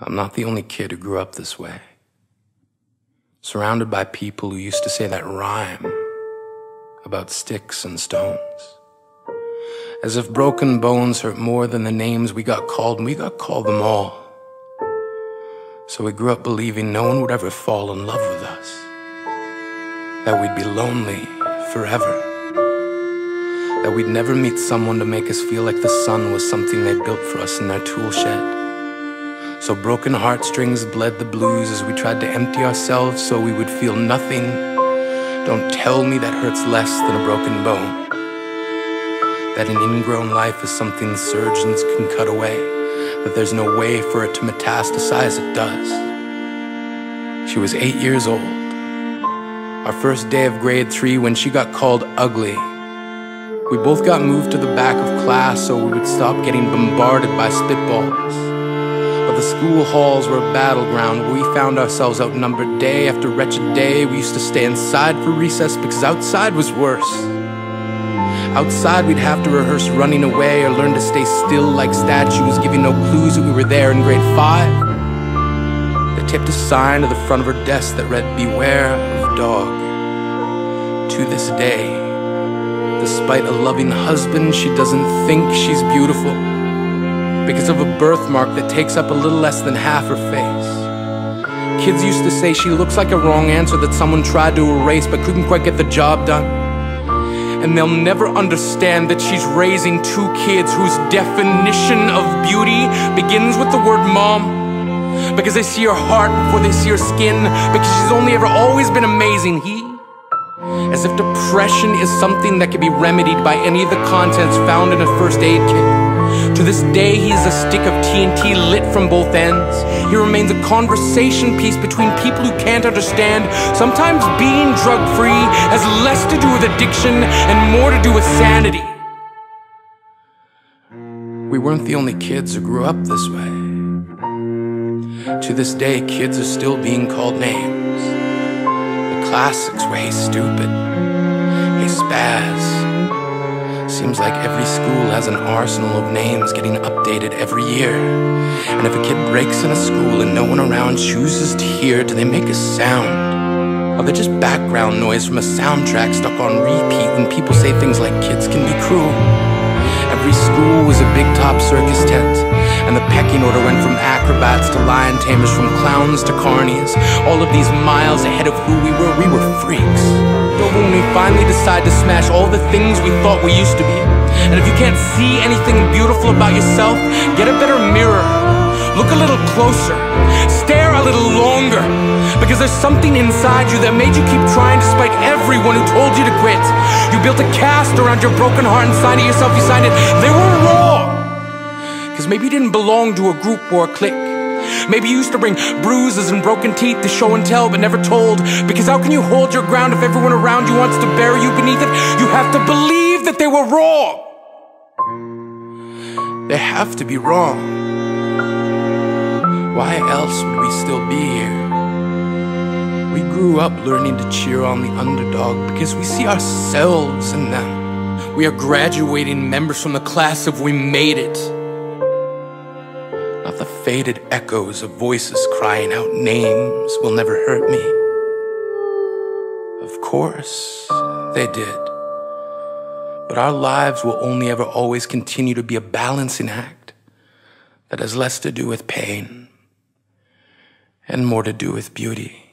I'm not the only kid who grew up this way. Surrounded by people who used to say that rhyme about sticks and stones. As if broken bones hurt more than the names we got called, and we got called them all. So we grew up believing no one would ever fall in love with us. That we'd be lonely forever. That we'd never meet someone to make us feel like the sun was something they built for us in their tool shed. So broken heartstrings bled the blues as we tried to empty ourselves so we would feel nothing. Don't tell me that hurts less than a broken bone. That an ingrown life is something surgeons can cut away. That there's no way for it to metastasize, it does. She was 8 years old. Our first day of grade 3 when she got called ugly. We both got moved to the back of class so we would stop getting bombarded by spitballs. But the school halls were a battleground where we found ourselves outnumbered day after wretched day. We used to stay inside for recess because outside was worse. Outside we'd have to rehearse running away or learn to stay still like statues, giving no clues that we were there in grade 5. They taped a sign to the front of her desk that read, "Beware of dog." To this day, despite a loving husband, she doesn't think she's beautiful because of a birthmark that takes up a little less than half her face. Kids used to say she looks like a wrong answer that someone tried to erase but couldn't quite get the job done. And they'll never understand that she's raising 2 kids whose definition of beauty begins with the word mom. Because they see her heart before they see her skin. Because she's only ever always been amazing. As if depression is something that can be remedied by any of the contents found in a first aid kit. To this day, he is a stick of TNT lit from both ends. He remains a conversation piece between people who can't understand. Sometimes being drug-free has less to do with addiction and more to do with sanity. We weren't the only kids who grew up this way. To this day, kids are still being called names. The classics were "Hey stupid," "Hey spaz." Seems like every school has an arsenal of names getting updated every year. And if a kid breaks in a school and no one around chooses to hear, do they make a sound? Are they just background noise from a soundtrack stuck on repeat when people say things like kids can be cruel? Every school was a big top circus tent, and the pecking order went from acrobats to lion tamers, from clowns to carnies. All of these miles ahead of who we were freaks. But when we finally decide to smash all the things we thought we used to be, and if you can't see anything beautiful about yourself, get a better mirror. Look a little closer. Stare a little longer. Because there's something inside you that made you keep trying despite everyone who told you to quit. You built a cast around your broken heart and signed it yourself. You signed it. They were wrong. Because maybe you didn't belong to a group or a clique. Maybe you used to bring bruises and broken teeth to show and tell but never told. Because how can you hold your ground if everyone around you wants to bury you beneath it? You have to believe that they were wrong. They have to be wrong. Why else would we still be here? We grew up learning to cheer on the underdog because we see ourselves in them. We are graduating members from the class of "We made it." Not the faded echoes of voices crying out names will never hurt me. Of course, they did. But our lives will only ever always continue to be a balancing act that has less to do with pain and more to do with beauty.